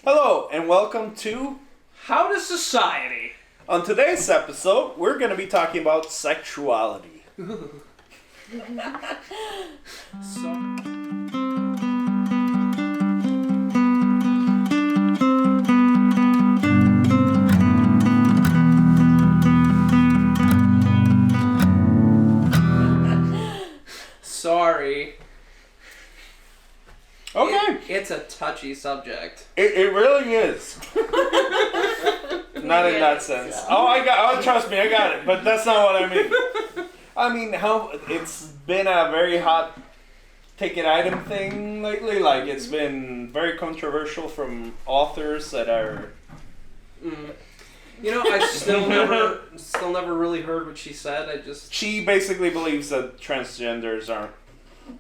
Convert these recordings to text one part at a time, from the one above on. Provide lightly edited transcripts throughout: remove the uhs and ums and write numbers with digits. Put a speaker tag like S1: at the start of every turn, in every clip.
S1: Hello, and welcome to
S2: How Does Society?
S1: On today's episode, we're going to be talking about sexuality.
S2: Sorry.
S1: Okay.
S2: It's a touchy subject.
S1: It really is. Not in that sense. Trust me, I got it, but that's not what I mean. I mean, it's been a very hot ticket item thing lately. Like, it's been very controversial from authors that are...
S2: You know, I still never really heard what she said.
S1: She basically believes that transgenders aren't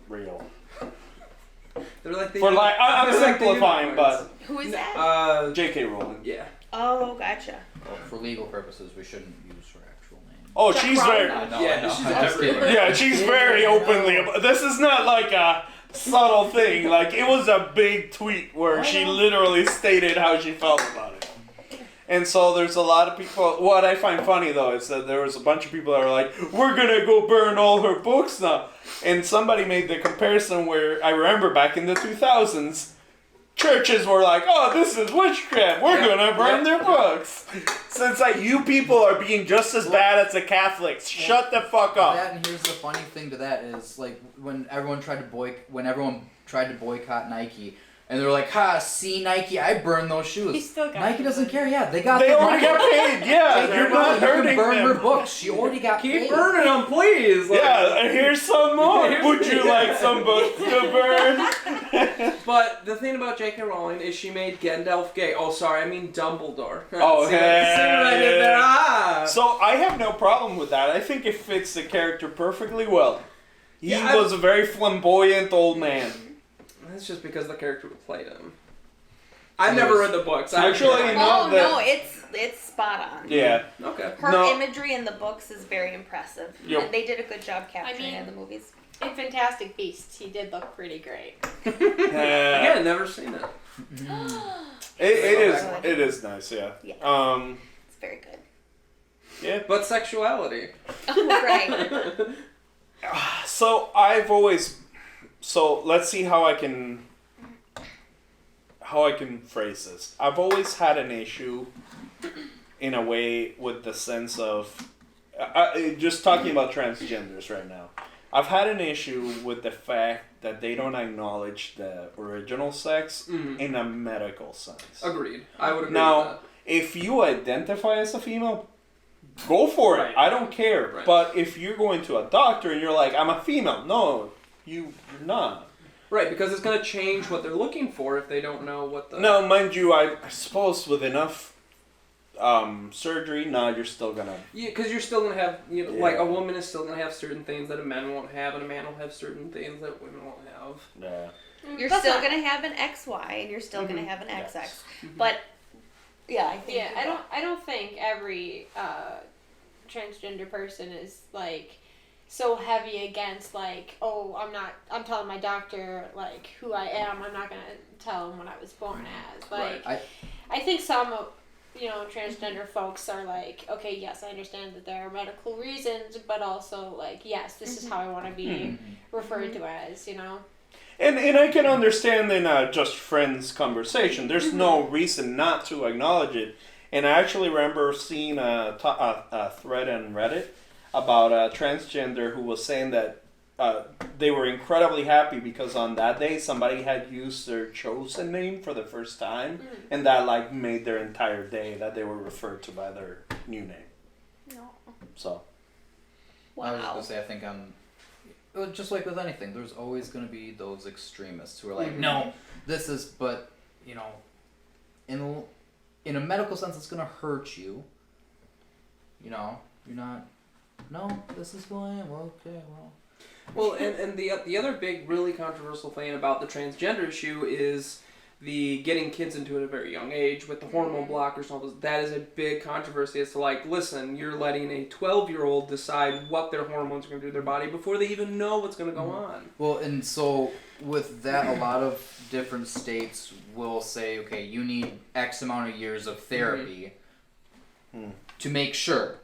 S1: real.
S2: They're like the
S1: I'm simplifying, but...
S3: Who is that?
S1: J.K. Rowling.
S2: Yeah.
S3: Oh, gotcha.
S4: Well, for legal purposes, we shouldn't use her actual name.
S1: Oh, she's very... she's very openly... This is not like a subtle thing. Like, it was a big tweet where she literally stated how she felt about it. And so there's a lot of people... What I find funny, though, is that there was a bunch of people that are like, we're gonna go burn all her books now. And somebody made the comparison where, I remember back in the 2000s, churches were like, oh, this is witchcraft. We're gonna burn their books. So it's like, you people are being just as bad as the Catholics. Shut the fuck up.
S4: That, and here's the funny thing to that is, like, when everyone tried to boycott Nike, and they're like, ha, see, Nike, I burned those shoes.
S3: He still got
S4: Nike doesn't care,
S1: They
S4: their
S1: only
S4: money.
S1: got paid, yeah. You're not hurting
S4: burn
S1: them.
S4: her books. She already got paid.
S2: Keep burning them, please. Like,
S1: Yeah, here's some more. Would you like some books to burn?
S2: But the thing about J.K. Rowling is she made Gandalf gay. Oh, sorry, I mean Dumbledore.
S1: Oh,
S2: See what I did there? Ah.
S1: So I have no problem with that. I think it fits the character perfectly well. He
S2: Yeah,
S1: was a very flamboyant old man.
S2: That's just because the character who played him. I've never read the books.
S1: Actually,
S3: No, it's spot on.
S1: Yeah.
S2: Okay.
S3: Her imagery in the books is very impressive.
S1: Yep.
S3: And they did a good job capturing it in the movies.
S5: In Fantastic Beasts, he did look pretty great.
S2: Again, never seen it.
S1: It is nice, yeah.
S3: Yeah. It's very good.
S1: Yeah.
S2: But sexuality.
S3: Oh, right.
S1: So let's see how I can phrase this. I've always had an issue in a way with the sense of just talking about transgenders right now. I've had an issue with the fact that they don't acknowledge the original sex in a medical sense.
S2: Agreed. I would agree
S1: Now,
S2: with that.
S1: if you identify as a female, go for it.
S2: Right.
S1: I don't care.
S2: Right.
S1: But if you're going to a doctor and you're like, I'm a female, no, you're not.
S2: Right, because it's going to change what they're looking for if they don't know what the...
S1: No, mind you, I suppose with enough surgery, you're still gonna...
S2: Yeah, because you're still going to have, like, a woman is still going to have certain things that a man won't have, and a man will have certain things that women won't have.
S1: Yeah.
S3: You're still going to have an XY and you're still going to have an XX.
S1: Yes.
S3: But, yeah, I think...
S5: Yeah, I don't think every transgender person is like so heavy against like, oh, I'm telling my doctor like who I am. I'm not gonna tell him what I was born as. Like,
S4: Right.
S5: I think some transgender folks are like, okay, yes, I understand that there are medical reasons, but also like, yes, this is how I want to be referred to as,
S1: And I can understand in a just friends conversation. There's no reason not to acknowledge it. And I actually remember seeing a thread on Reddit about a transgender who was saying that they were incredibly happy because on that day somebody had used their chosen name for the first time, and that like made their entire day that they were referred to by their new name.
S3: No.
S1: So.
S3: Wow.
S4: I was just going to say, I think just like with anything, there's always going to be those extremists who are like, no, this is, but, in a medical sense, it's going to hurt you. You're not, no, this is who I am. Okay, well.
S2: Well, and the other big, really controversial thing about the transgender issue is the getting kids into it at a very young age with the hormone blockers and all those, that is a big controversy as to like, listen, you're letting a 12-year-old decide what their hormones are going to do to their body before they even know what's going to go on.
S4: Well, and so with that, a lot of different states will say, okay, you need X amount of years of therapy to make sure.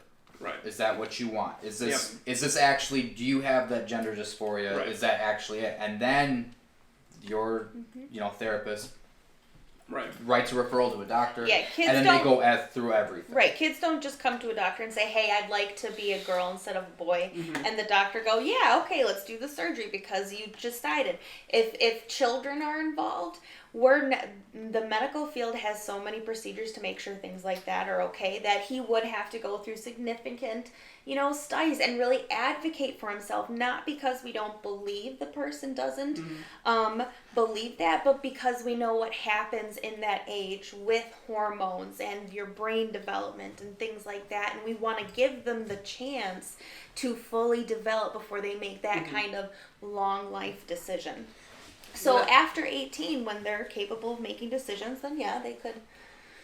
S2: Right.
S4: Is that what you want? Is this actually, do you have that gender dysphoria?
S2: Right.
S4: Is that actually it? And then your, therapist writes a referral to a doctor.
S3: Yeah, kids
S4: and then
S3: don't,
S4: they go through everything.
S3: Right, kids don't just come to a doctor and say, hey, I'd like to be a girl instead of a boy. And the doctor go, yeah, okay, let's do the surgery because you decided. If children are involved, the medical field has so many procedures to make sure things like that are okay that he would have to go through significant, studies and really advocate for himself, not because we don't believe the person doesn't believe that, but because we know what happens in that age with hormones and your brain development and things like that, and we want to give them the chance to fully develop before they make that kind of long life decision. So after 18, when they're capable of making decisions, then yeah, they could.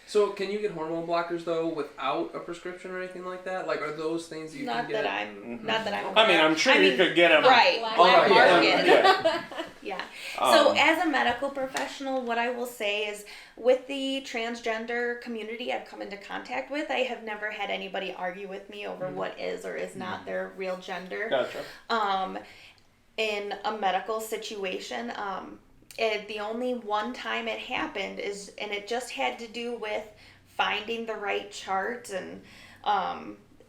S2: So can you get hormone blockers though without a prescription or anything like that? Like, are those things you can get?
S3: Not that I'm aware.
S1: I mean, I'm sure you could get them.
S3: Right, black market.
S1: Yeah.
S3: So as a medical professional, what I will say is with the transgender community I've come into contact with, I have never had anybody argue with me over what is or is not their real gender.
S1: Gotcha.
S3: In a medical situation, the only one time it happened and it just had to do with finding the right chart and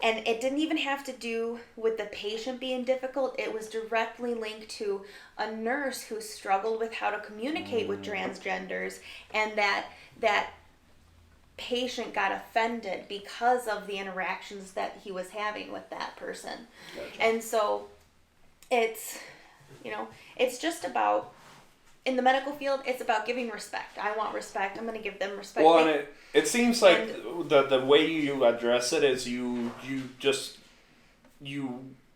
S3: it didn't even have to do with the patient being difficult. It was directly linked to a nurse who struggled with how to communicate with transgenders, and that patient got offended because of the interactions that he was having with that person.
S1: Gotcha.
S3: And so it's just about, in the medical field, it's about giving respect. I want respect. I'm going to give them respect.
S1: Well, and it seems like the way you address it is you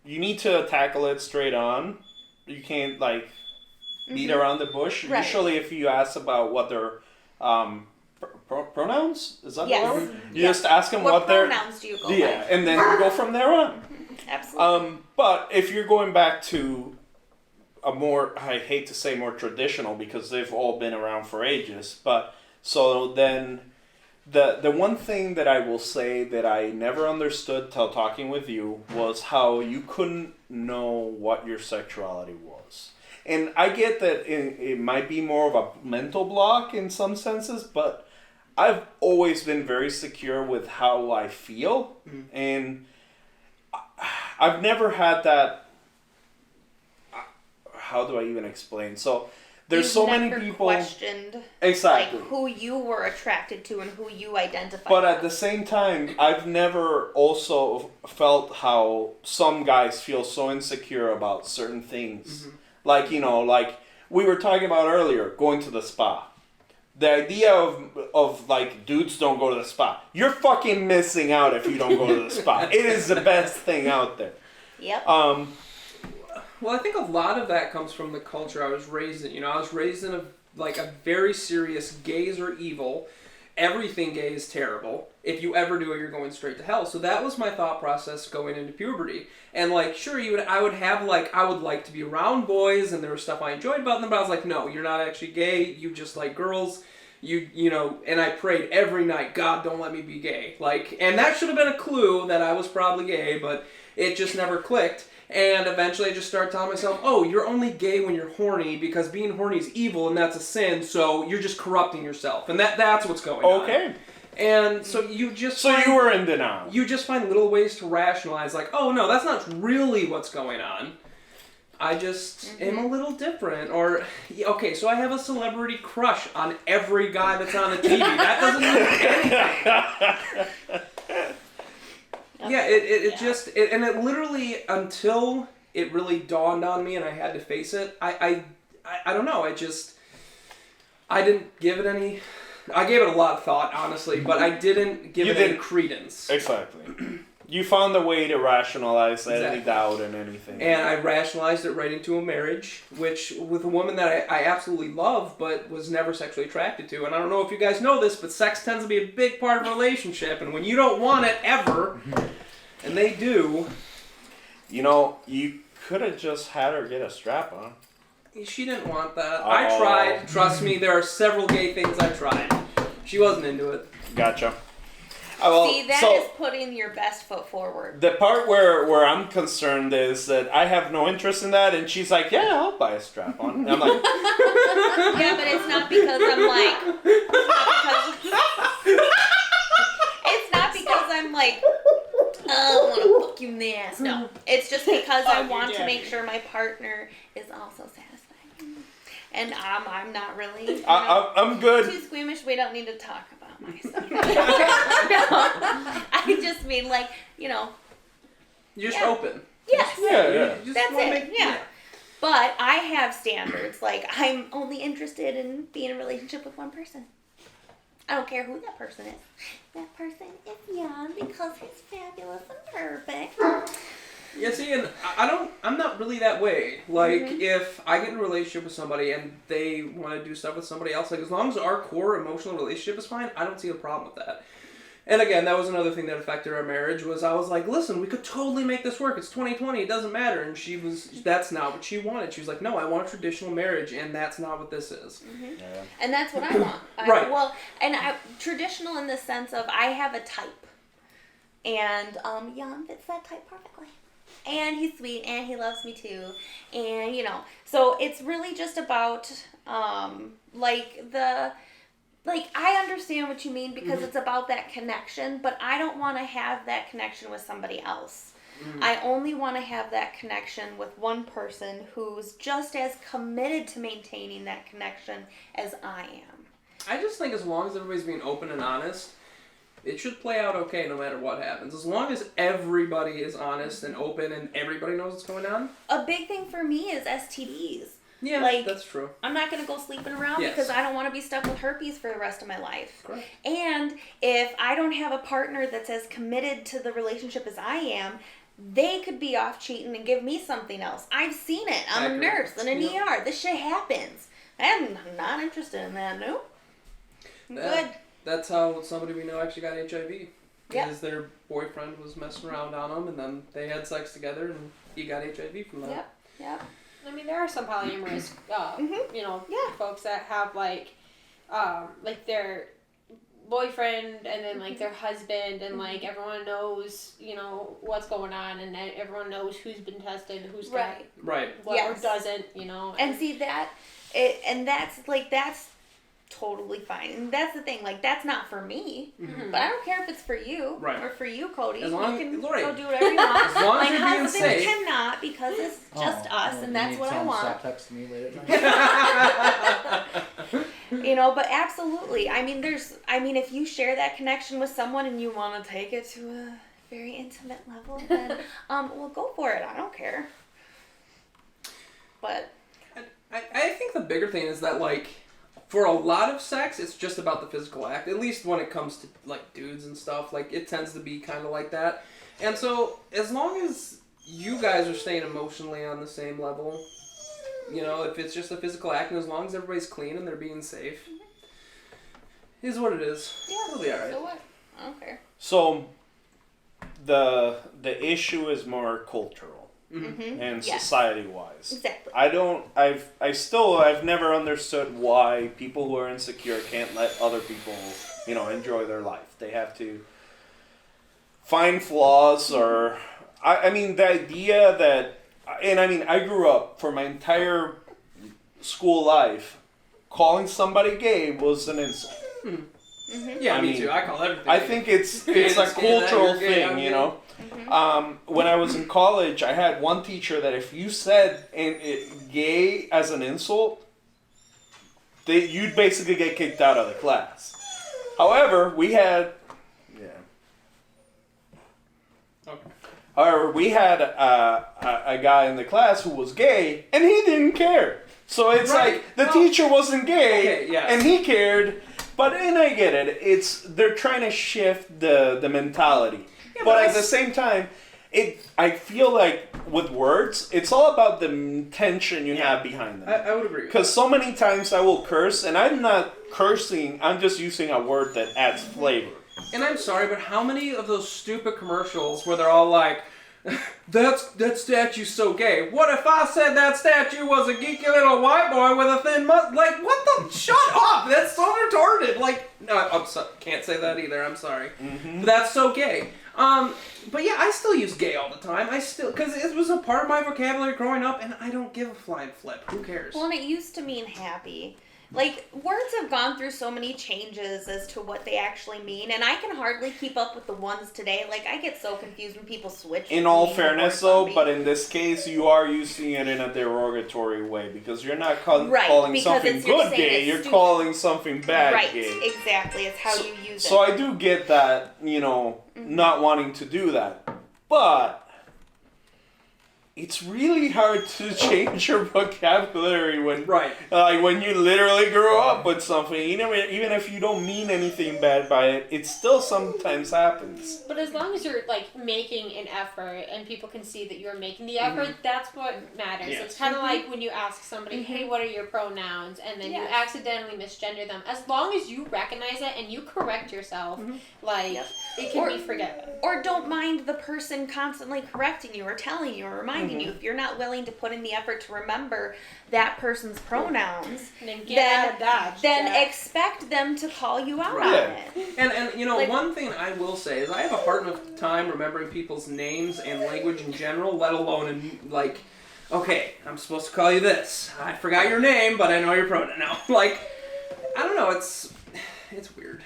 S1: need to tackle it straight on. You can't beat around the bush. Right. Usually, if you ask about what their pronouns, is that the word? You just ask them what their
S3: pronouns do you go by?
S1: And then you go from there on.
S3: Absolutely.
S1: But if you're going back to a more, I hate to say more traditional because they've all been around for ages, but so then the one thing that I will say that I never understood till talking with you was how you couldn't know what your sexuality was. And I get that it might be more of a mental block in some senses, but I've always been very secure with how I feel, and I've never had that. How do I even explain? So there's so many people
S3: questioned
S1: exactly
S3: who you were attracted to and who you identified.
S1: But at the same time, I've never also felt how some guys feel so insecure about certain things. Like we were talking about earlier, going to the spa. The idea of dudes don't go to the spa. You're fucking missing out if you don't go to the spa. It is the best thing out there.
S3: Yep.
S2: Well, I think a lot of that comes from the culture I was raised in. I was raised in a very serious gays are evil. Everything gay is terrible. If you ever do it, you're going straight to hell. So that was my thought process going into puberty. And sure, I would like to be around boys, and there was stuff I enjoyed about them, but I was like, no, you're not actually gay. You just like girls. And I prayed every night, God, don't let me be gay. And that should have been a clue that I was probably gay, but it just never clicked. And eventually I just started telling myself, oh, you're only gay when you're horny because being horny is evil and that's a sin, so you're just corrupting yourself. And that's what's going on.
S1: Okay.
S2: And so you just
S1: you were in denial.
S2: You just find little ways to rationalize, oh, no, that's not really what's going on. I just am a little different. Or, okay, so I have a celebrity crush on every guy that's on the TV. That doesn't mean anything. Yeah, and it literally, until it really dawned on me and I had to face it, I don't know, I didn't give it any, I gave it a lot of thought, honestly, but I didn't give it any credence.
S1: Exactly. You found a way to rationalize any
S2: Exactly.
S1: doubt and anything.
S2: And I rationalized it right into a marriage, which with a woman that I absolutely love, but was never sexually attracted to. And I don't know if you guys know this, but sex tends to be a big part of a relationship. And when you don't want it ever, and they do,
S1: You know, you could have just had her get a strap on.
S2: she didn't want that. I tried. Trust me, there are several gay things I tried. She wasn't into it.
S1: Gotcha. Well,
S3: See, that is putting your best foot forward.
S1: The part where I'm concerned is that I have no interest in that, and she's like, "Yeah, I'll buy a strap on." And I'm like,
S3: Yeah, but it's not because I'm like. It's not because I'm like. Oh, I want to fuck you in the ass. No, it's just because I want to make sure my partner is also satisfied. And I'm not really.
S1: I'm good.
S3: Too squeamish. We don't need to talk about myself. No, I just mean like
S2: You're just
S3: Yeah.
S2: open.
S3: yes.
S1: Yeah.
S2: You just
S3: That's
S2: wanna
S3: it, yeah. But I have standards. Like, I'm only interested in being in a relationship with one person. I don't care who that person is. That person is Jan because he's fabulous and perfect.
S2: Yeah, see, and I'm not really that way. Like, if I get in a relationship with somebody and they want to do stuff with somebody else, like, as long as our core emotional relationship is fine, I don't see a problem with that. And again, that was another thing that affected our marriage, was I was like, listen, we could totally make this work. It's 2020, it doesn't matter. And that's not what she wanted. She was like, no, I want a traditional marriage, and that's not what this is.
S1: Yeah.
S3: And that's what I want.
S2: Right.
S3: Traditional in the sense of I have a type. And Jan fits that type perfectly. And he's sweet, and he loves me too. And, so it's really just about, I understand what you mean because it's about that connection, but I don't want to have that connection with somebody else. I only want to have that connection with one person who's just as committed to maintaining that connection as I am.
S2: I just think as long as everybody's being open and honest, it should play out okay no matter what happens. As long as everybody is honest and open and everybody knows what's going on.
S3: A big thing for me is STDs.
S2: Yeah,
S3: Like,
S2: that's true.
S3: I'm not going to go sleeping around
S2: Yes.
S3: because I don't want to be stuck with herpes for the rest of my life.
S2: Correct.
S3: And if I don't have a partner that's as committed to the relationship as I am, they could be off cheating and give me something else. I've seen it. I'm a
S2: Accurate.
S3: nurse in an ER. This shit happens. I'm not interested in that. No. I'm good.
S2: That's how somebody we know actually got HIV.
S3: Yep.
S2: Because their boyfriend was messing around on them, and then they had sex together, and he got HIV from that.
S3: Yep.
S5: I mean, there are some polyamorous,
S3: Yeah.
S5: folks that have their boyfriend and then their husband, and everyone knows, what's going on, and then everyone knows who's been tested, who's got
S2: Right.
S5: what
S3: Yes.
S5: or doesn't,
S3: And see that's totally fine. And that's the thing, that's not for me.
S2: Mhm.
S3: But I don't care if it's for you.
S2: Right.
S3: Or for you, Cody.
S2: As long
S3: you can
S2: as- Lori,
S3: go do whatever you want.
S2: as long
S3: My
S2: as you're being
S3: husband
S2: safe.
S3: cannot because it's just us and that's what I want.
S4: Stop texting me late at night.
S3: But absolutely. If you share that connection with someone and you want to take it to a very intimate level, then well, go for it. I don't care. But
S2: I think the bigger thing is that, for a lot of sex, it's just about the physical act. At least when it comes to, dudes and stuff. It tends to be kind of like that. And so, as long as you guys are staying emotionally on the same level, if it's just a physical act, and as long as everybody's clean and they're being safe, is what it is.
S3: yeah,
S2: It'll be alright.
S3: so what? I don't care.
S1: So, the issue is more cultural
S3: Mm-hmm.
S1: and
S3: Yes.
S1: society-wise.
S3: Exactly.
S1: I've never understood why people who are insecure can't let other people, enjoy their life. They have to find flaws or, the idea that, I grew up for my entire school life, calling somebody gay was an insult.
S3: Mm-hmm.
S2: Yeah,
S1: I
S2: me
S1: mean,
S2: too. I call everything.
S1: I think it's
S2: Gay
S1: a
S2: this, gay that,
S1: cultural
S2: you're gay, I'm
S1: thing,
S2: gay.
S1: When I was in college, I had one teacher that if you said gay as an insult, you'd basically get kicked out of the class. However, we had a guy in the class who was gay, and he didn't care. So it's the teacher wasn't gay, and he cared. But and I get it. They're trying to shift the mentality. but at the same time, I feel like with words, it's all about the intention you have behind them.
S2: I would agree.
S1: Because so many times I will curse, and I'm not cursing, I'm just using a word that adds flavor.
S2: And I'm sorry, but how many of those stupid commercials where they're all like, that statue's so gay. What if I said that statue was a geeky little white boy with a thin mustache? Like, what the? Shut up! That's so retarded. Like, no, can't say that either. I'm sorry. Mm-hmm. That's so gay. But yeah, I still use gay all the time. Because it was a part of my vocabulary growing up, and I don't give a flying flip. Who cares?
S3: Well, and it used to mean happy. Like, words have gone through so many changes as to what they actually mean, and I can hardly keep up with the ones today. Like, I get so confused when people switch.
S1: In all fairness, though, but in this case, you are using it in a derogatory way, because you're not calling something good gay, you're calling something bad gay.
S3: Right, exactly. It's how you use it.
S1: So I do get that, not wanting to do that. But it's really hard to change your vocabulary when you literally grow up with something. Even if you don't mean anything bad by it, it still sometimes happens.
S5: But as long as you're like making an effort and people can see that you're making the effort, that's what matters.
S1: Yes.
S5: It's kind of like when you ask somebody, hey, what are your pronouns? And then you accidentally misgender them. As long as you recognize it and you correct yourself, it can be forgiven.
S3: Or don't mind the person constantly correcting you or telling you or reminding you. If you're not willing to put in the effort to remember that person's pronouns, then expect them to call you out on it.
S2: And one thing I will say is I have a hard enough time remembering people's names and language in general, let alone in, like, okay, I'm supposed to call you this. I forgot your name, but I know your pronoun now. Like, I don't know, it's weird.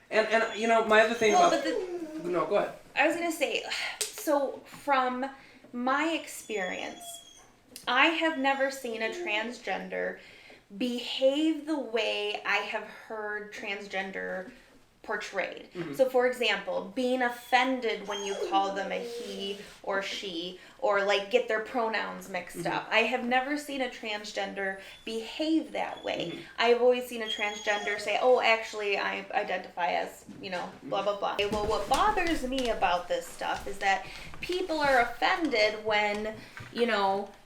S2: And my other thing no, go ahead.
S3: I was going to say, so from my experience, I have never seen a transgender behave the way I have heard transgender portrayed. Mm-hmm. So, for example, being offended when you call them a he or she, or like get their pronouns mixed up. I have never seen a transgender behave that way. I've always seen a transgender say, oh, actually, I identify as, blah, blah, blah. Well, what bothers me about this stuff is that people are offended when,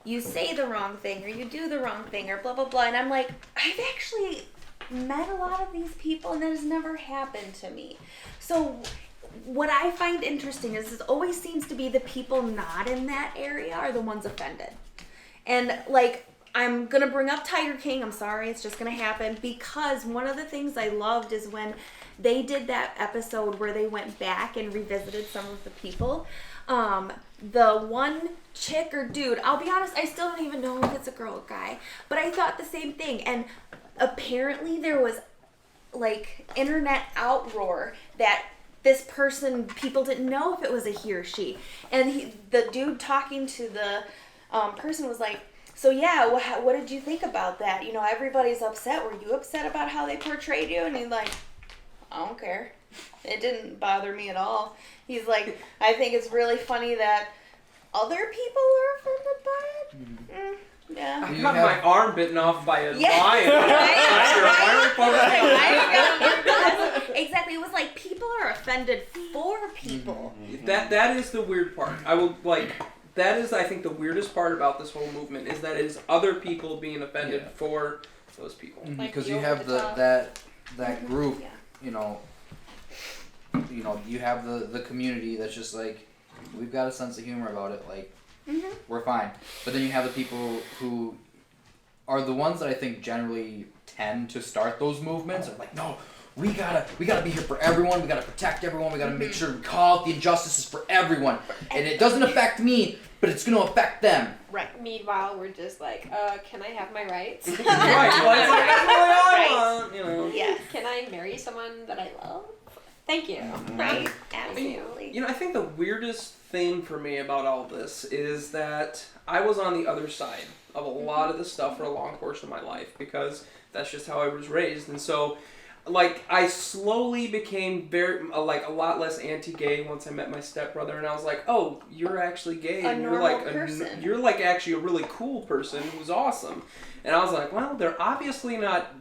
S3: you say the wrong thing or you do the wrong thing or blah, blah, blah. And I'm like, I've actually met a lot of these people and that has never happened to me. So what I find interesting is it always seems to be the people not in that area are the ones offended. And like, I'm going to bring up Tiger King. I'm sorry, it's just going to happen, because one of the things I loved is when they did that episode where they went back and revisited some of the people. The one chick or dude, I'll be honest, I still don't even know if it's a girl or guy, but I thought the same thing. And apparently there was like internet outroar that this person, people didn't know if it was a he or she. And the dude talking to the person was like, so yeah, what did you think about that? Everybody's upset. Were you upset about how they portrayed you? And he's like, I don't care. It didn't bother me at all. He's like, I think it's really funny that other people are offended by it. Yeah.
S2: I got my arm bitten off by a lion.
S3: Exactly. It was like people are offended for people.
S2: That is the weird part. That is, I think, the weirdest part about this whole movement is that it is other people being offended for those people.
S4: Because you have that group, you have the community that's just like, we've got a sense of humor about it, like, we're fine. But then you have the people who are the ones that I think generally tend to start those movements. Like, no, we gotta be here for everyone. We gotta protect everyone. We gotta make sure we call out the injustices for everyone. And it doesn't affect me, but it's gonna affect them.
S3: Right.
S5: Meanwhile, we're just like, can I have my rights?
S2: Right. Well, it's like, that's really all I want,
S3: Yes.
S5: Can I marry someone that I love? Thank you.
S3: Right. Absolutely.
S2: I think the weirdest thing for me about all this is that I was on the other side of a lot of this stuff for a long portion of my life, because that's just how I was raised. And so, like, I slowly became a lot less anti-gay once I met my stepbrother, and I was like, oh, you're actually gay, and you're like actually a really cool person who's awesome. And I was like, well, they're obviously not,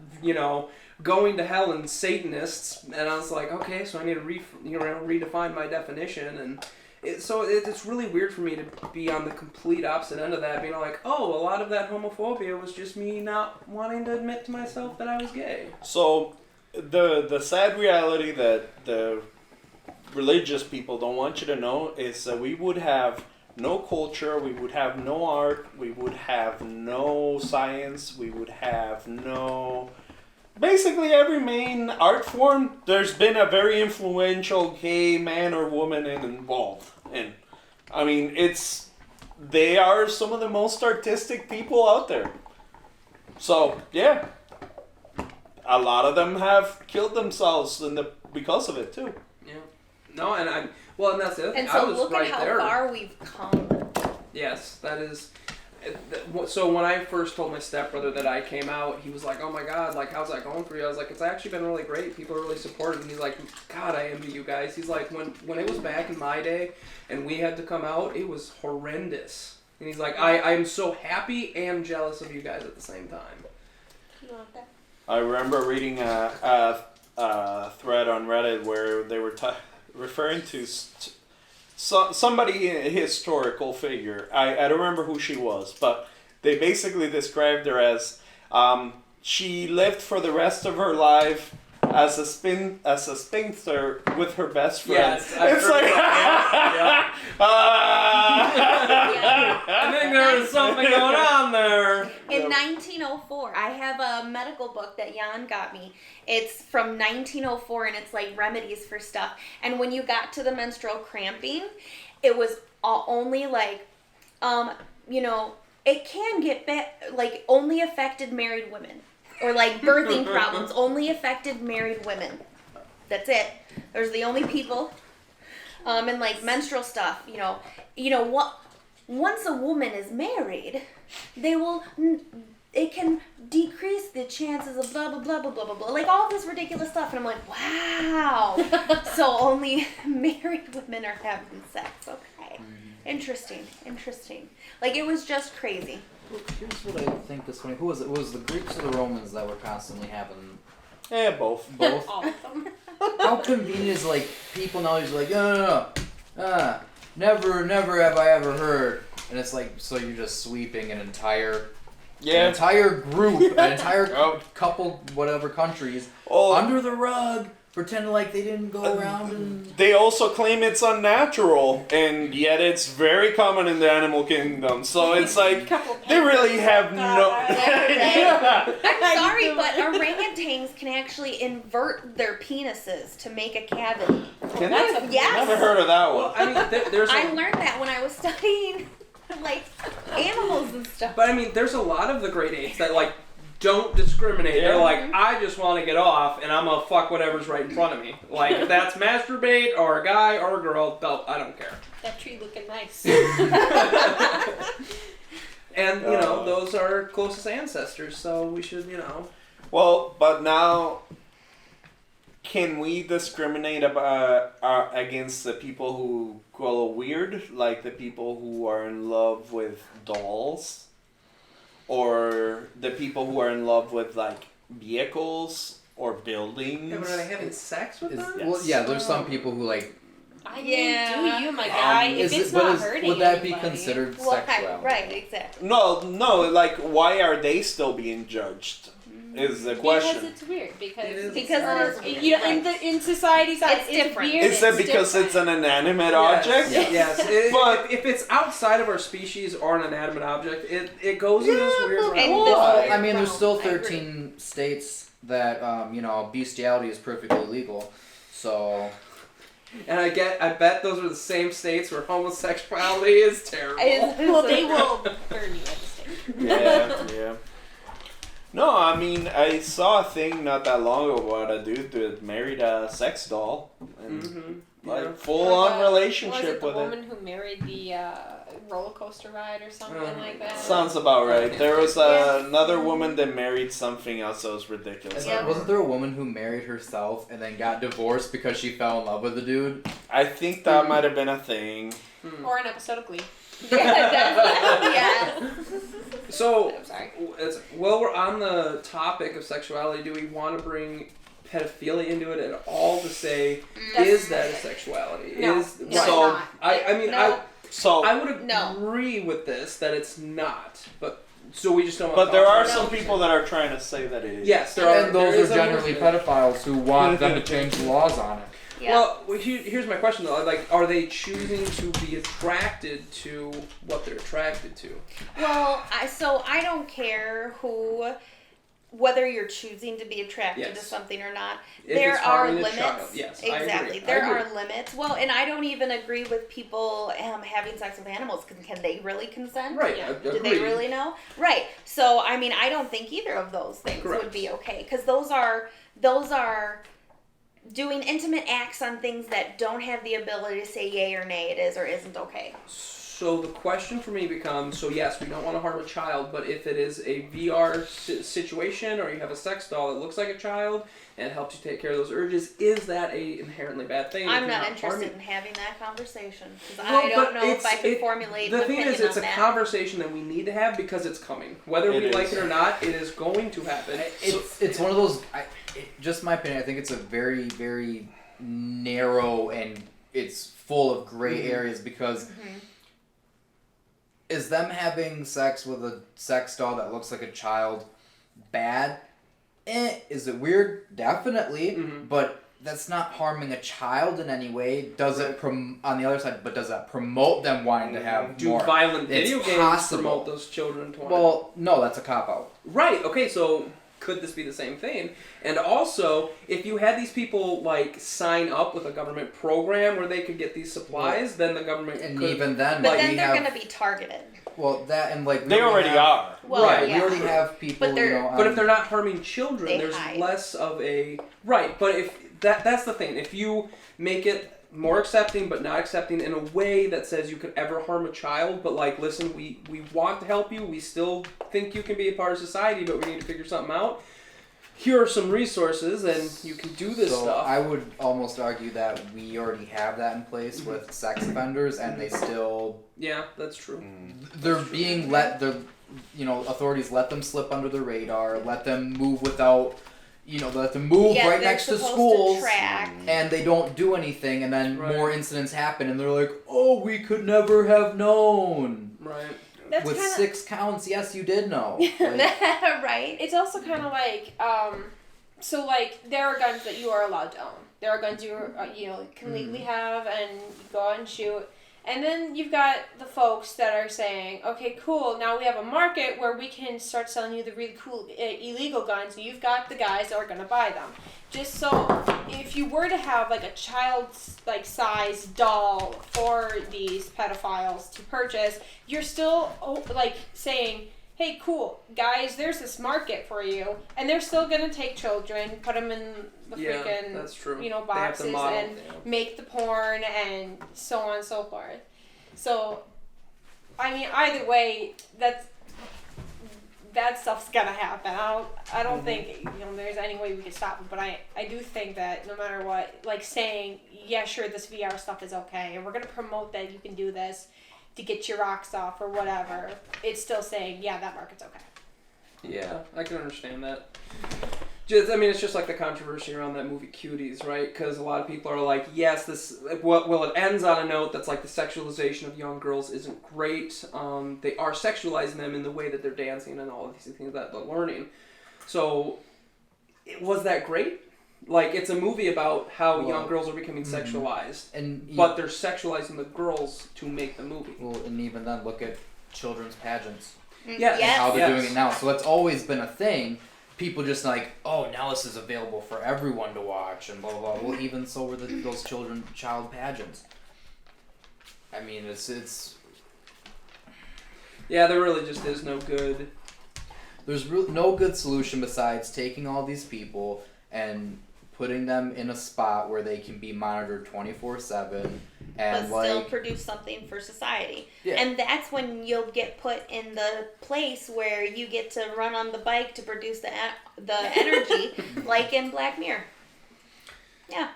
S2: going to hell and Satanists, and I was like, okay, so I need to redefine my definition, and it's really weird for me to be on the complete opposite end of that, being like, oh, a lot of that homophobia was just me not wanting to admit to myself that I was gay.
S1: So, the sad reality that the religious people don't want you to know is that we would have no culture, we would have no art, we would have no science, we would have no... Basically every main art form, there's been a very influential gay man or woman involved in. I mean, they are some of the most artistic people out there. So, yeah. A lot of them have killed themselves because of it, too.
S2: Yeah. No, and and that's the other thing.
S3: And so
S2: I was
S3: look
S2: right
S3: at how
S2: there.
S3: far we've come.
S2: Yes, that is. So when I first told my stepbrother that I came out, he was like, "Oh my God, like how's that going for you?" I was like, "It's actually been really great. People are really supportive." And he's like, "God, I envy you guys." He's like, "When it was back in my day, and we had to come out, it was horrendous." And he's like, "I am so happy and jealous of you guys at the same time."
S3: You want that?
S1: I remember reading a thread on Reddit where they were referring to somebody, a historical figure. I don't remember who she was, but they basically described her as she lived for the rest of her life as a spinster with her best friend.
S2: Yes,
S1: it's like
S2: I think there was something going on there.
S3: In 1904, I have a medical book that Jan got me. It's from 1904, and it's like remedies for stuff. And when you got to the menstrual cramping, it was only like, it can get like only affected married women. Or like birthing problems only affected married women. That's it. Those are the only people. And like menstrual stuff, what? Once a woman is married, it can decrease the chances of blah blah blah blah blah blah blah. Like all this ridiculous stuff, and I'm like, wow. So only married women are having sex. Okay, interesting. Like it was just crazy.
S4: Here's what I think is funny. Who was it? Was the Greeks or the Romans that were constantly having...
S1: both.
S4: Both?
S5: All of them.
S4: How convenient is, like, people nowadays are like, no. Never have I ever heard. And it's like, so you're just sweeping an entire group, an entire couple, whatever countries, under the rug, pretending like they didn't go around and...
S1: They also claim it's unnatural, and yet it's very common in the animal kingdom. So it's like, they really have no...
S3: I'm sorry, but orangutans can actually invert their penises to make a cavity.
S1: Can
S3: That's
S1: they?
S3: yes.
S1: Never heard of that
S2: Well,
S1: one.
S2: I mean, there's.
S3: I learned that when I was studying like animals and stuff.
S2: But I mean, there's a lot of the great apes that like don't discriminate.
S1: Yeah.
S2: They're like, I just want to get off, and I'm gonna fuck whatever's right in front of me. Like if that's masturbate or a guy or a girl, I don't care.
S5: That tree looking nice.
S2: And those are our closest ancestors, so we should
S1: Well, but now, can we discriminate against the people who go weird, like the people who are in love with dolls? Or the people who are in love with, like, vehicles or buildings?
S2: Yeah, but are they having sex with them?
S4: Well, yeah, there's some people who, like...
S5: I mean, do you, my guy? If it's not hurting
S4: would that be
S5: anybody.
S4: considered
S3: Well,
S4: sexuality?
S3: right, exactly.
S1: No, like, why are they still being judged? Is the question.
S5: Because it's weird. Because
S2: It is.
S3: Because it is weird.
S5: You know, in society's eyes,
S3: It's different.
S5: Weird,
S1: Is that because
S5: different.
S1: it's an inanimate object?
S4: Yeah.
S2: Yes.
S1: But-
S2: if it's outside of our species or an inanimate object, it goes in this weird
S3: and
S2: realm.
S3: this
S4: Well,
S3: weird
S4: I mean, there's still
S3: realm, I agree.
S4: 13 states that, bestiality is perfectly legal. So...
S2: And I bet those are the same states where homosexuality is terrible.
S5: Well, they will burn you at the stake.
S1: Yeah. No, I mean, I saw a thing not that long ago about a dude that married a sex doll and
S2: Mm-hmm.
S1: full-on
S5: Was
S1: relationship
S5: it the
S1: with
S5: woman
S1: it.
S5: who married the roller coaster ride or something like that.
S1: Sounds about right. There was another woman that married something else that was ridiculous.
S4: Wasn't there a woman who married herself and then got divorced because she fell in love with the dude?
S1: I think that might have been a thing.
S5: Or an episode of Glee.
S3: Yeah.
S2: So,
S5: I'm sorry.
S2: While we're on the topic of sexuality, do we want to bring pedophilia into it at all to say, is that a sexuality?
S5: No.
S2: So, I would
S3: No.
S2: agree with this, that it's not, but so we just don't want
S1: But
S2: to
S1: there
S2: talk
S1: are
S2: about
S1: some
S2: it.
S1: people that are trying to say that it is.
S2: Yes, there are.
S4: And those
S2: there is
S4: are
S2: a
S4: generally
S2: movement.
S4: pedophiles who want them to change the laws on it.
S3: Yeah.
S2: Well, here's my question though. Like, are they choosing to be attracted to what they're attracted to?
S3: Well, I don't care whether you're choosing to be attracted to something or not.
S2: If
S3: There
S2: it's
S3: are
S2: harming a
S3: limits.
S2: child, yes, I
S3: Exactly.
S2: agree.
S3: There
S2: I agree.
S3: are limits. Well, and I don't even agree with people having sex with animals. Can they really consent?
S2: Right.
S5: Yeah.
S3: Do they really know? Right. So, I mean, I don't think either of those things
S2: Correct.
S3: would be okay, because those are doing intimate acts on things that don't have the ability to say yay or nay, it is or isn't okay.
S2: So the question for me becomes, so yes, we don't want to harm a child, but if it is a VR situation or you have a sex doll that looks like a child and helps you take care of those urges, is that a inherently bad thing?
S3: I'm
S2: if
S3: not
S2: you're
S3: interested
S2: harming-
S3: in having that conversation, because
S2: Well,
S3: I don't
S2: but
S3: know if I could formulate an
S2: The thing
S3: opinion
S2: is, it's a
S3: on that.
S2: conversation that we need to have because it's coming. Whether
S1: It
S2: we
S1: is.
S2: like it or not, it is going to happen.
S4: It's one of those. Just my opinion. I think it's a very, very narrow and it's full of gray areas because is them having sex with a sex doll that looks like a child bad? Is it weird? Definitely, but that's not harming a child in any way. Does it on the other side? But does that promote them wanting to have
S2: Do
S4: more?
S2: violent video
S4: It's
S2: games
S4: possible.
S2: promote those children to want to-
S4: Well, no, that's a cop out.
S2: Right, okay, so could this be the same thing? And also, if you had these people like sign up with a government program where they could get these supplies, then the government
S4: And
S2: could...
S4: even then,
S3: But
S4: like,
S3: then
S4: we
S3: they're
S4: have,
S3: going to be targeted.
S4: well, that and like
S1: They already are.
S3: Well,
S2: Right,
S4: We
S3: yeah.
S4: already have people,
S3: But they're-
S4: you know.
S2: But if they're not harming children,
S3: They
S2: there's
S3: hide.
S2: less of a... Right, but if that's the thing. If you make it more accepting but not accepting in a way that says you could ever harm a child, but like, listen, we want to help you, we still think you can be a part of society, but we need to figure something out. Here are some resources, and you can do this
S4: so
S2: stuff.
S4: I would almost argue that we already have that in place with sex offenders, and they still
S2: Yeah, that's true.
S4: they're being let authorities let them slip under the radar, let them move without, let them move
S3: Yeah,
S4: right
S3: they're
S4: next to
S3: supposed
S4: schools,
S3: to track.
S4: and they don't do anything, and then
S2: Right.
S4: more incidents happen, and they're like, oh, we could never have known.
S2: Right.
S5: That's
S4: With
S5: kinda,
S4: 6 counts, yes, you did know. Like,
S3: Right?
S5: It's also kind of like, so like there are guns that you are allowed to own. There are guns you can legally have and you go out and shoot. And then you've got the folks that are saying, okay, cool, now we have a market where we can start selling you the really cool illegal guns, and you've got the guys that are going to buy them. Just so, if you were to have like a child's like size doll for these pedophiles to purchase, you're still like saying, hey, cool, guys, there's this market for you, and they're still going to take children, put them in the freaking,
S2: that's true.
S5: you know,
S2: They have to
S5: boxes
S2: model,
S5: and make the porn and so on and so forth. So, I mean, either way, that stuff's gonna happen. I don't think there's any way we can stop it. But I do think that no matter what, like saying, yeah, sure, this VR stuff is okay, and we're gonna promote that you can do this to get your rocks off or whatever. It's still saying, yeah, that market's okay.
S2: Yeah, I can understand that. It's just like the controversy around that movie Cuties, right? Because a lot of people are like, yes, it ends on a note that's like the sexualization of young girls isn't great. They are sexualizing them in the way that they're dancing and all of these things that they're learning. So, was that great? Like, it's a movie about how young girls are becoming sexualized, but they're sexualizing the girls to make the movie.
S4: well, and even then, look at children's pageants.
S2: Yes.
S4: And how they're
S2: Yes.
S4: doing it now. So it's always been a thing. People just like, oh, now this is available for everyone to watch, and blah blah blah. Well, even so were those child pageants. I mean, it's.
S2: Yeah, there really just is no good.
S4: There's no good solution besides taking all these people and putting them in a spot where they can be monitored 24/7 and
S3: but still produce something for society.
S4: Yeah.
S3: And that's when you'll get put in the place where you get to run on the bike to produce the energy, like in Black Mirror. Yeah.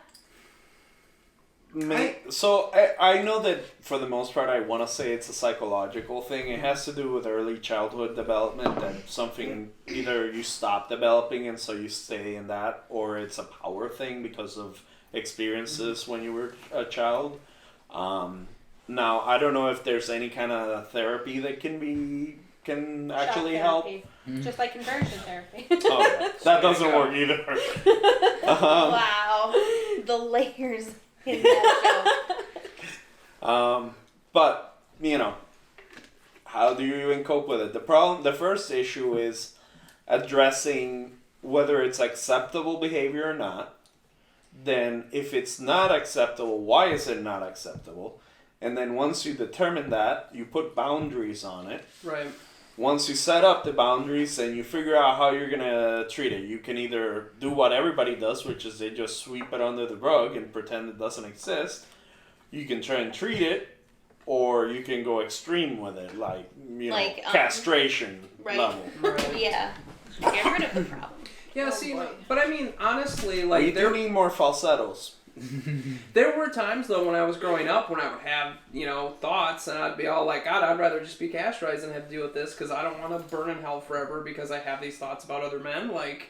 S1: So I know that for the most part I want to say it's a psychological thing. It has to do with early childhood development, and something either you stop developing and so you stay in that, or it's a power thing because of experiences when you were a child. Now I don't know if there's any kind of therapy that can actually help.
S5: Just like conversion therapy.
S1: Oh, that doesn't work either.
S3: Wow, the layers in that joke.
S1: But how do you even cope with it? The first issue is addressing whether it's acceptable behavior or not. Then, if it's not acceptable, why is it not acceptable? And then once you determine that, you put boundaries on it.
S2: Right.
S1: Once you set up the boundaries, then you figure out how you're going to treat it. You can either do what everybody does, which is they just sweep it under the rug and pretend it doesn't exist. You can try and treat it, or you can go extreme with it, like castration level.
S2: Right.
S3: Yeah. Get rid of the problem.
S2: Yeah, but I mean, honestly,
S1: Well, you
S2: there
S1: do need more falsettos.
S2: There were times, though, when I was growing up, when I would have, thoughts, and I'd be all like, God, I'd rather just be castrated than have to deal with this, because I don't want to burn in hell forever because I have these thoughts about other men. Like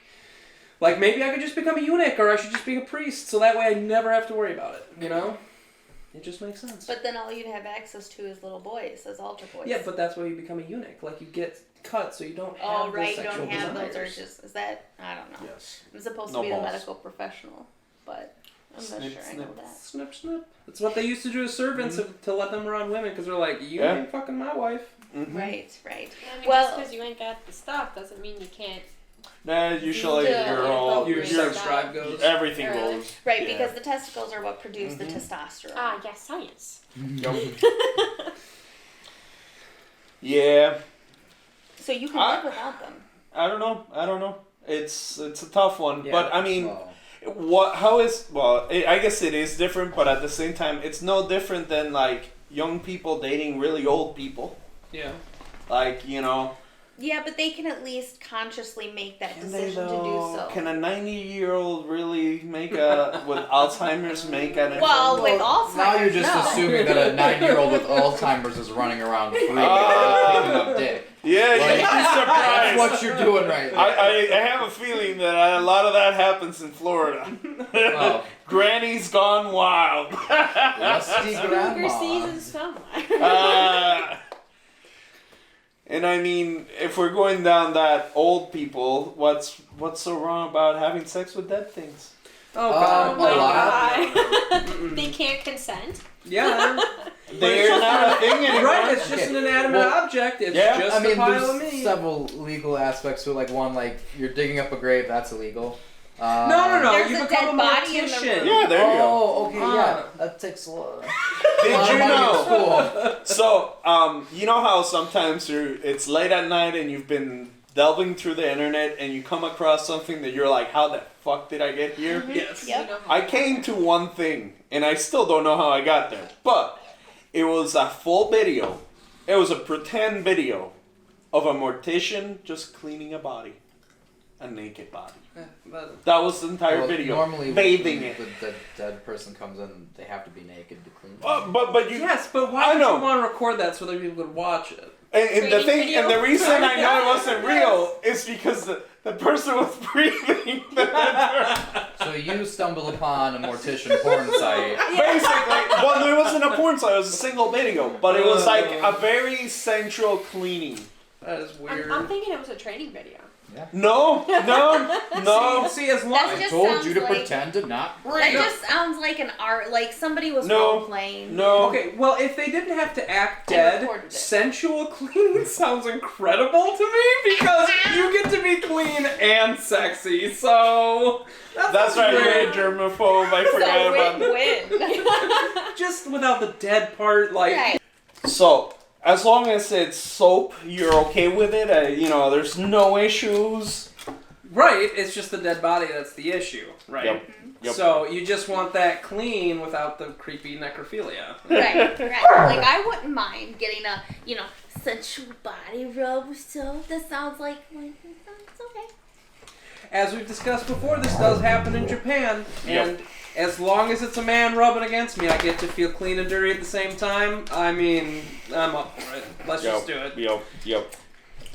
S2: maybe I could just become a eunuch, or I should just be a priest, so that way I never have to worry about it, It just makes sense.
S3: But then all you'd have access to is little boys, as altar boys.
S2: Yeah, but that's why you become a eunuch. Like, you get cut, so you don't have those sexual
S3: you don't have
S2: desires.
S3: those urges. Is that, I don't know.
S1: Yes.
S3: I'm supposed
S1: No
S3: to be
S1: balls.
S3: the medical professional, but I'm not sure I know that.
S2: Snip, snip. That's what they used to do as servants to let them around women, because they're like, you ain't fucking my wife.
S1: Mm-hmm.
S3: Right.
S5: I mean,
S3: Well-
S5: just because you ain't got the stuff doesn't mean you can't.
S1: Nah, usually
S5: Yeah.
S1: your
S2: sex drive goes.
S1: everything
S5: Really?
S1: goes.
S3: Right,
S1: Yeah.
S3: because the testicles are what produce the testosterone.
S5: Ah, yes, science.
S1: Yeah.
S3: So you can live without them.
S1: I don't know. It's a tough one,
S2: Yeah.
S1: but I mean, I guess it is different, but at the same time, it's no different than like young people dating really old people.
S2: Yeah.
S1: Like,
S3: Yeah, but they can at least consciously make that
S1: can they
S3: decision to do
S1: though?
S3: so.
S1: Can a 90-year-old really with Alzheimer's make an
S3: Well, with Alzheimer's,
S4: Now you're just
S3: no.
S4: assuming that a 9-year-old with Alzheimer's is running around free picking up dick.
S1: Yeah, you'd be
S4: That's
S1: surprised.
S4: what you're doing right now.
S1: I have a feeling that a lot of that happens in Florida.
S4: Oh.
S1: Granny's gone wild.
S4: Lusty
S5: Cougar
S4: grandma.
S5: season somewhere.
S1: And I mean, if we're going down that old people, what's so wrong about having sex with dead things?
S2: Oh,
S4: Oh
S2: God.
S4: my
S5: God. They can't consent.
S2: Yeah.
S1: They're not a thing anymore.
S2: Right, it's just an inanimate object. It's just
S4: I mean,
S2: a pile of
S4: there's
S2: meat.
S4: several legal aspects to it. Like one, like you're digging up a grave, that's illegal.
S2: No.
S3: There's
S2: You
S3: a
S2: become
S3: dead
S2: a
S3: body in the
S2: mortician.
S3: room.
S1: Yeah, there you go.
S4: Oh, okay, yeah. That takes a lot.
S1: Did
S4: lot of
S1: you
S4: money
S1: know?
S4: at school.
S1: So, you know how sometimes it's late at night and you've been delving through the internet and you come across something that you're like, how the fuck did I get here?
S2: Yes.
S3: Yep.
S5: You know how
S1: I came to one thing, and I still don't know how I got there, but it was a full video. It was a pretend video of a mortician just cleaning a body. A naked body. That was the entire video.
S4: Normally,
S1: bathing
S4: when
S1: it.
S4: the dead person comes in, they have to be naked to clean.
S1: But you.
S2: Yes, but why
S1: I
S2: would
S1: know.
S2: you want to record that so other people could watch it?
S1: And the
S5: Training
S1: thing,
S5: video?
S1: and the reason I know it wasn't real is because the person was breathing.
S4: So you stumbled upon a mortician porn site.
S1: Basically, well, it wasn't a porn site. It was a single video, but it was like a very sensual cleaning.
S2: That is weird.
S5: I'm thinking it was a training video.
S1: No.
S2: See, as long
S3: That
S4: I
S3: just
S4: told
S3: sounds
S4: you to
S3: like-
S4: pretend to not
S3: That
S4: breathe.
S3: just sounds like an art, like somebody was
S1: No.
S3: role playing.
S1: No.
S2: Okay, well, if they didn't have to act
S3: I
S2: dead,
S3: recorded it.
S2: sensual cleaning sounds incredible to me because you get to be clean and sexy. So
S1: That's right, you're a germaphobe. I forgot about that.
S3: Win-win.
S2: just without the dead part, like
S3: Right.
S1: So, as long as it's soap, you're okay with it. There's no issues.
S2: right. It's just the dead body that's the issue, right?
S1: Yep. Yep.
S2: So you just want that clean without the creepy necrophilia.
S3: Right. Like, I wouldn't mind getting a, sensual body rub. So that sounds like it's okay.
S2: As we've discussed before, this does happen in Japan, and as long as it's a man rubbing against me, I get to feel clean and dirty at the same time. I mean, I'm up for it. Let's just do it.
S1: Yep.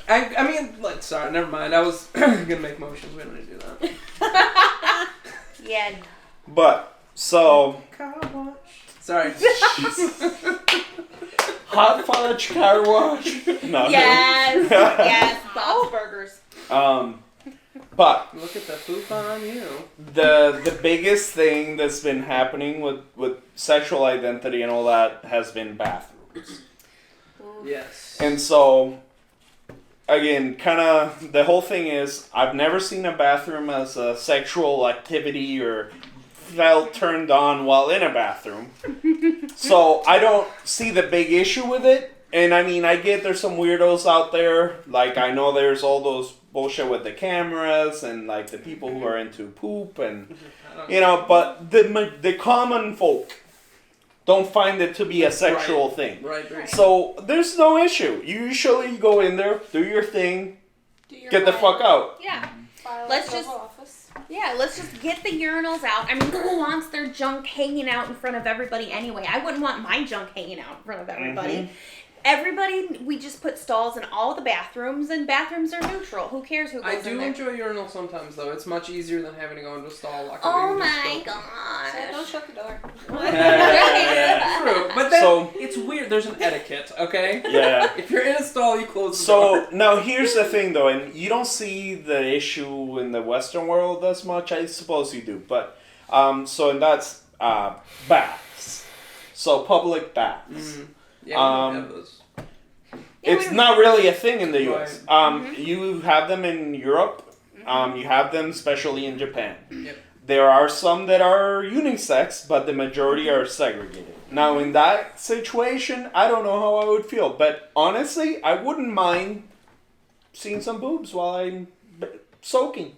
S2: I mean, sorry, never mind. I was gonna make motions. We don't need to do that.
S3: Yeah.
S1: But so
S2: Car wash. Sorry.
S1: hot fudge car wash. No.
S3: Yes, Bob's Burgers.
S1: But
S2: Look at the poop on you.
S1: the biggest thing that's been happening with sexual identity and all that has been bathrooms.
S2: Yes.
S1: And so, again, kind of the whole thing is I've never seen a bathroom as a sexual activity or felt turned on while in a bathroom. So I don't see the big issue with it. And I mean, I get there's some weirdos out there. Like, I know there's all those bullshit with the cameras and like the people who are into poop and but the common folk don't find it to be a sexual thing.
S2: Right.
S1: So there's no issue. You usually go in there, do your thing, get the fuck out.
S3: Yeah.
S5: Let's
S3: Let's just get the urinals out. I mean, who wants their junk hanging out in front of everybody anyway? I wouldn't want my junk hanging out in front of everybody.
S1: Mm-hmm.
S3: Everybody, we just put stalls in all the bathrooms, and bathrooms are neutral. Who cares who goes
S2: I
S3: in
S2: do
S3: there?
S2: enjoy urinal sometimes, though. It's much easier than having to go into a stall.
S3: Oh my
S5: So
S3: gosh.
S5: don't shut the door.
S2: True, but then
S1: So-
S2: it's weird. There's an etiquette, okay?
S1: Yeah.
S2: If you're in a stall, you close the door.
S1: So now here's the thing though, and you don't see the issue in the Western world as much. I suppose you do, but and that's baths. So public baths.
S2: Mm. Yeah, we have those.
S1: It's not really a thing in the U.S.
S2: Right.
S1: You have them in Europe. You have them especially in Japan.
S2: Yep.
S1: There are some that are unisex, but the majority are segregated. Now, in that situation, I don't know how I would feel. But honestly, I wouldn't mind seeing some boobs while I'm soaking.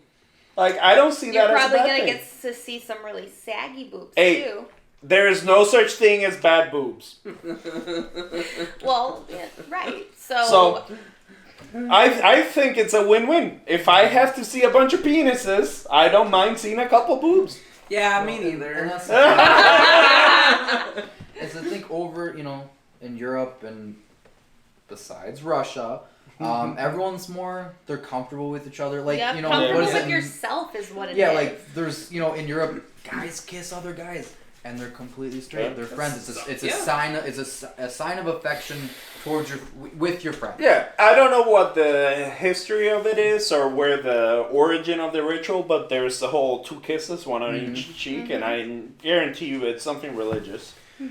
S1: Like, I don't see
S3: You're
S1: that as a
S3: probably
S1: bad
S3: going to
S1: thing.
S3: get to see some really saggy boobs,
S1: Hey.
S3: too.
S1: There is no such thing as bad boobs.
S3: Well, yeah, right.
S1: So, I think it's a win-win. If I have to see a bunch of penises, I don't mind seeing a couple boobs.
S2: Yeah, me
S4: And
S2: neither.
S4: that's is I think over, in Europe and besides Russia, everyone's they're comfortable with each other. Like,
S3: comfortable
S4: what is
S3: with
S4: it?
S3: yourself is what it is.
S4: Yeah, like there's, in Europe, guys kiss other guys. And they're completely straight.
S1: Yeah.
S4: They're friends. It's a
S2: Yeah.
S4: sign. It's a sign of affection towards with your friend.
S1: Yeah, I don't know what the history of it is or where the origin of the ritual, but there's the whole 2 kisses, one on each cheek, and I guarantee you it's something religious.
S2: I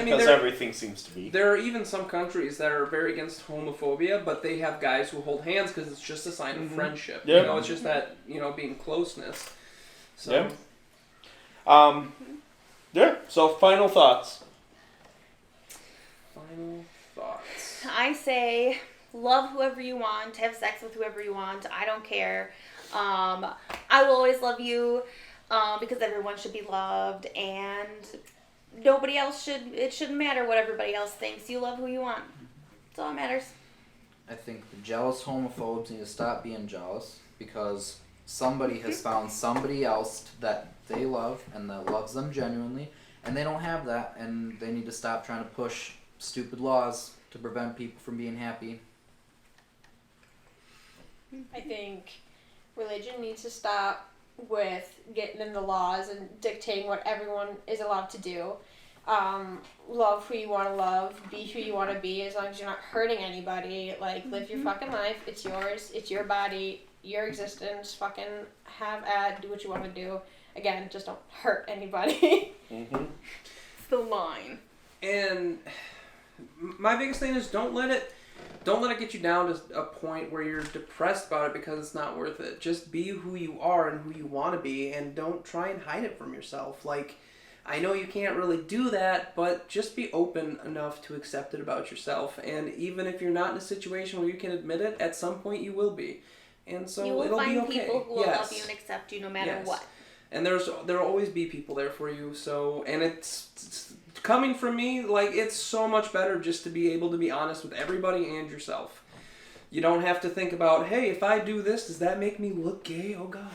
S2: mean,
S1: Because everything seems to be.
S2: there are even some countries that are very against homophobia, but they have guys who hold hands because it's just a sign of friendship.
S1: Yeah.
S2: It's just that, being closeness. So.
S1: Yeah. Yeah, so final thoughts.
S2: Final thoughts.
S3: I say, love whoever you want, have sex with whoever you want. I don't care. I will always love you because everyone should be loved, and nobody else it shouldn't matter what everybody else thinks. You love who you want. That's all that matters.
S4: I think the jealous homophobes need to stop being jealous because somebody has found somebody else that they love and that loves them genuinely, and they don't have that, and they need to stop trying to push stupid laws to prevent people from being happy.
S5: I think religion needs to stop with getting in the laws and dictating what everyone is allowed to do. Love who you want to love, be who you want to be, as long as you're not hurting anybody. Like, live your fucking life. It's yours. It's your body, your existence. Fucking have at, do what you want to do. Again, just don't hurt anybody.
S3: It's the line.
S2: And my biggest thing is don't let it get you down to a point where you're depressed about it because it's not worth it. Just be who you are and who you want to be, and don't try and hide it from yourself. Like, I know you can't really do that, but just be open enough to accept it about yourself. And even if you're not in a situation where you can admit it, at some point you will be. And so
S3: You will
S2: it'll
S3: find
S2: be okay.
S3: people who will love you and accept you no matter
S2: Yes.
S3: what.
S2: And there'll always be people there for you. So, and it's coming from me, like, it's so much better just to be able to be honest with everybody and yourself. You don't have to think about, hey, if I do this, does that make me look gay? Oh, God.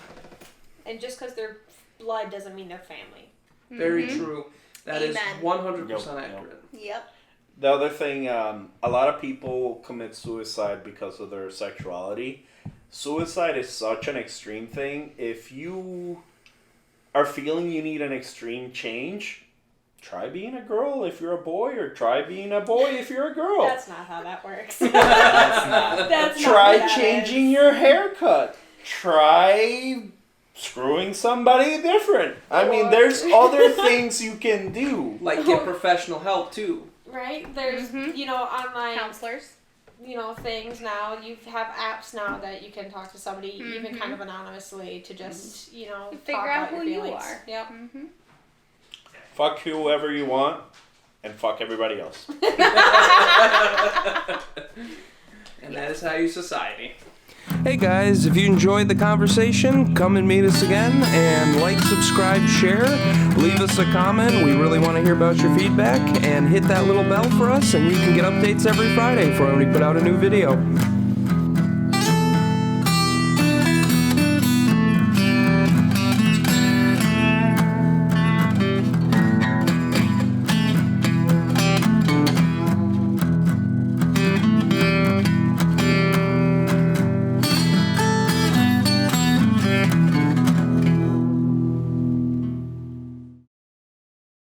S5: And just because they're blood doesn't mean they're family.
S2: Very true. That is
S3: Amen.
S2: 100% accurate.
S3: Yep.
S1: The other thing, a lot of people commit suicide because of their sexuality. Suicide is such an extreme thing. If you are feeling you need an extreme change, try being a girl if you're a boy, or try being a boy if you're a girl.
S5: That's not how that works.
S4: That's not.
S1: Try changing your haircut. Try screwing somebody different. I mean, there's other things you can do.
S2: Like, get professional help, too.
S5: Right? There's, online
S3: Counselors.
S5: Things now. You have apps now that you can talk to somebody even kind of anonymously to just,
S3: Figure
S5: talk
S3: out
S5: about
S3: who
S5: your
S3: you
S5: feelings.
S3: are.
S5: Yep.
S1: Fuck whoever you want, and fuck everybody else.
S2: And that is how you society. Hey guys, if you enjoyed the conversation, come and meet us again, and like, subscribe, share, leave us a comment. We really want to hear about your feedback, and hit that little bell for us, and you can get updates every Friday for when we put out a new video.